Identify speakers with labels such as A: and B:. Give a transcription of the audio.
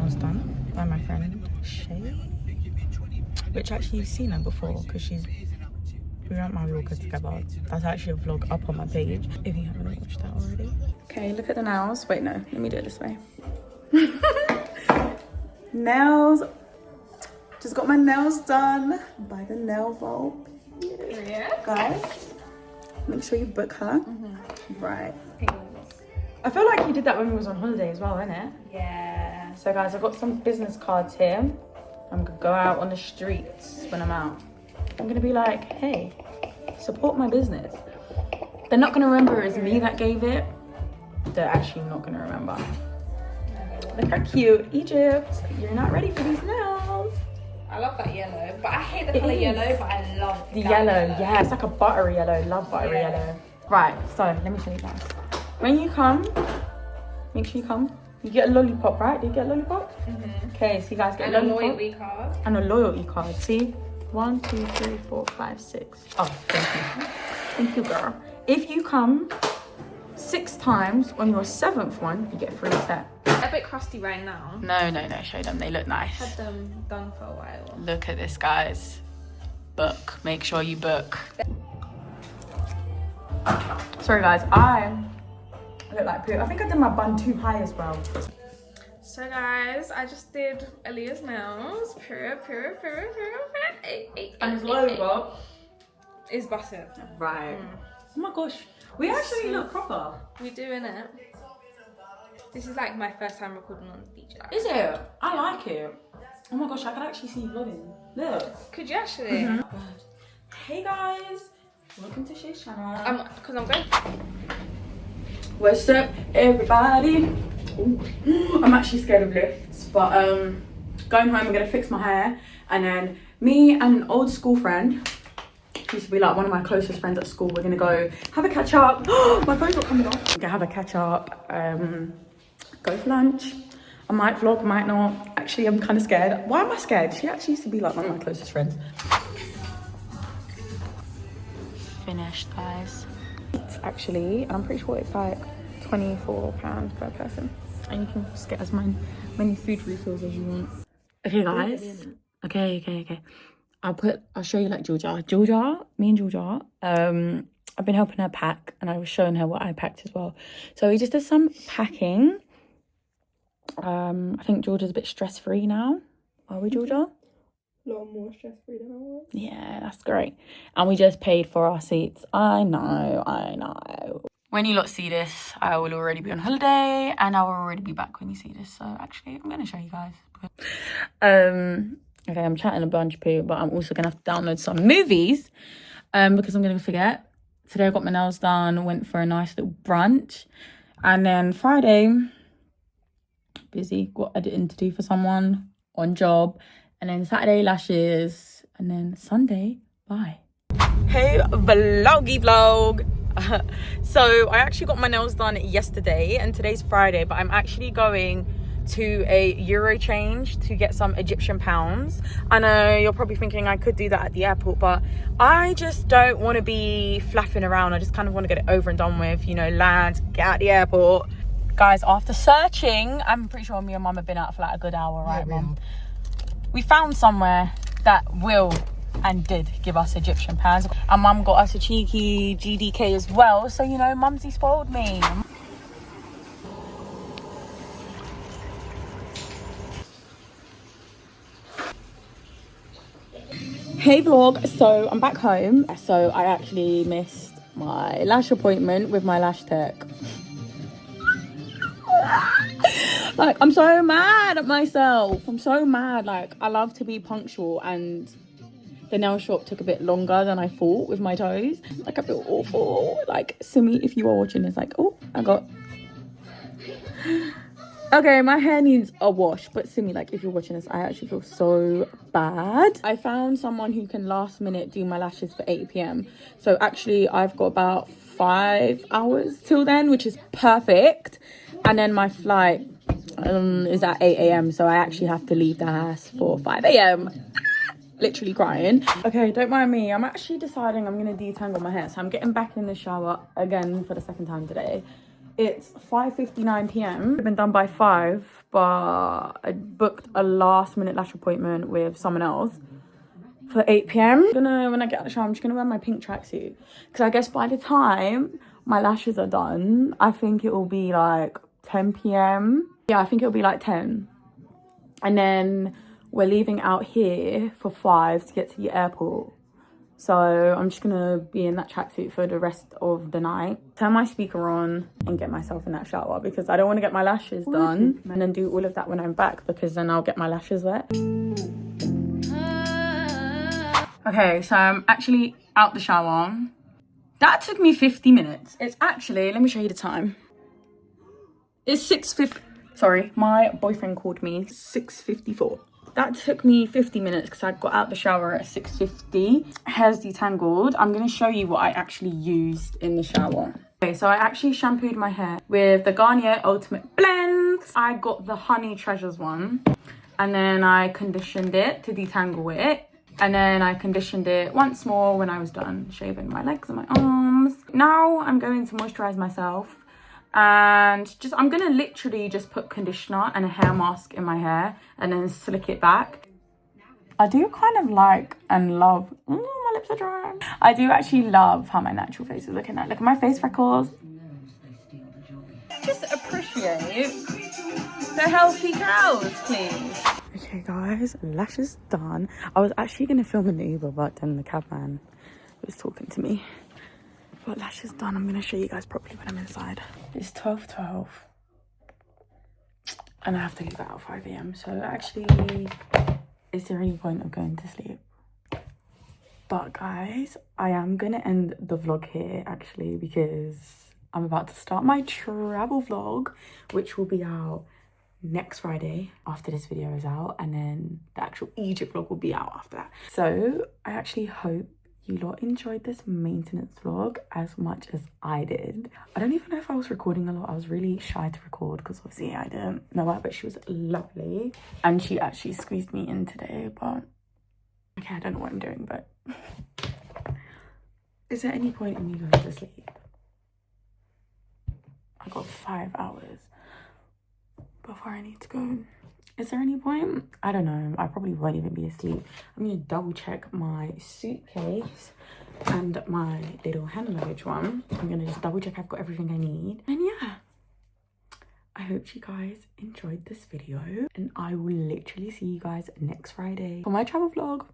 A: nails done by my friend Shay, which actually you've seen her before because we went my vlogger together. That's actually a vlog up on my page if you haven't watched that already. Okay, look at the nails. Wait, no, let me do it this way. Nails. Just got my nails done by the nail vault.
B: Yeah.
A: Guys, make sure you book her. Right.
B: I feel like you did that when we was on holiday as well, innit?
A: Yeah. So guys, I've got some business cards here. I'm gonna go out on the streets when I'm out. I'm gonna be like, hey, support my business. They're not gonna remember it's me that gave it. They're actually not gonna remember. Look how cute. Egypt, you're not ready for these nails.
B: I love that yellow, but I hate the colour yellow, but I love
A: the yellow. Yeah, it's like a buttery yellow. Love buttery yellow. Right, so let me show you guys. When you come, make sure you come. You get a lollipop, right? Do you get a lollipop? Okay, so you guys get a lollipop.
B: And a loyalty card.
A: And a loyalty card. See? 1, 2, 3, 4, 5, 6. Oh, thank you. Thank you, girl. If you come 6 times on your 7th one, you get a free set.
B: A bit crusty right now.
A: No, show them. They look nice.
B: Had them done for a while.
A: Look at this, guys. Book. Make sure you book. Sorry, guys. I look like poo. I think I did my bun too high as well.
B: So guys, I just did Aaliyah's nails. Pure.
A: And his logo
B: is busted.
A: Right. Oh my gosh. We actually look proper.
B: We do, innit? This is like my first time recording on the beach.
A: Is it? I like it. Oh my gosh, I can actually see you vlogging. Look.
B: Could you actually?
A: Hey guys. Welcome to Shay's channel.
B: Because I'm going.
A: What's up, everybody? Ooh. I'm actually scared of lifts, but going home, I'm gonna fix my hair, and then me and an old school friend, who used to be like one of my closest friends at school, we're gonna go have a catch up. My phone's not coming off. We're gonna have a catch up, go for lunch. I might vlog, might not. Actually, I'm kind of scared. Why am I scared? She actually used to be like one of my closest friends. Finished, guys. It's actually, I'm pretty sure it's like £24 per person, and you can just get as many food refills as you want. Okay, guys. Okay. I'll show you like me and Georgia. I've been helping her pack, and I was showing her what I packed as well. So we just did some packing. I think Georgia's a bit stress-free now. Are we, Georgia?
B: A lot more stress-free than I was.
A: Yeah, that's great. And we just paid for our seats. I know. When you lot see this, I will already be on holiday, and I will already be back when you see this. So actually, I'm going to show you guys. Okay, I'm chatting a bunch, poo, but I'm also going to have to download some movies because I'm going to forget. Today I got my nails done, went for a nice little brunch. And then Friday, busy, got editing to do for someone on job. And then Saturday, lashes. And then Sunday, bye. Hey, vloggy vlog. So I actually got my nails done yesterday, and today's Friday, but I'm actually going to a Euro change to get some Egyptian pounds. I know you're probably thinking I could do that at the airport, but I just don't want to be flapping around. I just kind of want to get it over and done with, you know, land, get out the airport. Guys, after searching, I'm pretty sure me and mum have been out for like a good hour, right, mum? We found somewhere that will and did give us Egyptian pounds, and mum got us a cheeky GDK as well, so you know, mumsy spoiled me. Hey vlog, so I'm back home. So I actually missed my lash appointment with my lash tech. Like, I'm so mad at myself. I'm so mad. Like, I love to be punctual, and the nail shop took a bit longer than I thought with my toes. Like, I feel awful. Like, Simi, if you are watching this, like, oh, I got... Okay, my hair needs a wash, but Simi, like, if you're watching this, I actually feel so bad. I found someone who can last minute do my lashes for 8 p.m. So actually, I've got about 5 hours till then, which is perfect. And then my flight is at 8 a.m. So I actually have to leave the house for 5 a.m. Literally crying. Okay, don't mind me. I'm actually deciding I'm going to detangle my hair. So I'm getting back in the shower again for the second time today. It's 5:59 p.m. I've been done by 5, but I booked a last minute lash appointment with someone else for 8 p.m. When I get out of the shower, I'm just gonna wear my pink tracksuit, because I guess by the time my lashes are done, I think it will be like 10 p.m. Yeah, I think it'll be like 10. And then we're leaving out here for 5 to get to the airport. So I'm just gonna be in that tracksuit for the rest of the night. Turn my speaker on and get myself in that shower, because I don't want to get my lashes done and then do all of that when I'm back, because then I'll get my lashes wet. Okay, so I'm actually out the shower. That took me 50 minutes. It's actually, let me show you the time. It's 6:50. Sorry, my boyfriend called me. 6:54. That took me 50 minutes because I got out the shower at 6:50. Hair's detangled. I'm going to show you what I actually used in the shower. Okay, so I actually shampooed my hair with the Garnier Ultimate Blend. I got the Honey Treasures one. And then I conditioned it to detangle it. And then I conditioned it once more when I was done shaving my legs and my arms. Now I'm going to moisturize myself. And I'm gonna literally just put conditioner and a hair mask in my hair and then slick it back. I do kind of like and love, my lips are dry. I do actually love how my natural face is looking at. Look at my face freckles. Just appreciate the healthy cows, please. Okay guys, lashes done. I was actually gonna film an Uber, but then the cabman was talking to me. But lashes done. I'm gonna show you guys properly when I'm inside. It's 12:12 and I have to leave out at 5 a.m. so actually, is there any point of going to sleep? But guys, I am gonna end the vlog here actually, because I'm about to start my travel vlog, which will be out next Friday after this video is out, and then the actual Egypt vlog will be out after that. So I actually hope you lot enjoyed this maintenance vlog as much as I did. I don't even know if I was recording a lot. I was really shy to record because obviously I didn't know her, but she was lovely. And she actually squeezed me in today, but okay, I don't know what I'm doing, but is there any point in me going to sleep? I got 5 hours before I need to go. Is there any point? I don't know. I probably won't even be asleep. I'm gonna double check my suitcase and my little hand luggage one. I'm gonna just double check I've got everything I need. And yeah, I hope you guys enjoyed this video, and I will literally see you guys next Friday for my travel vlog.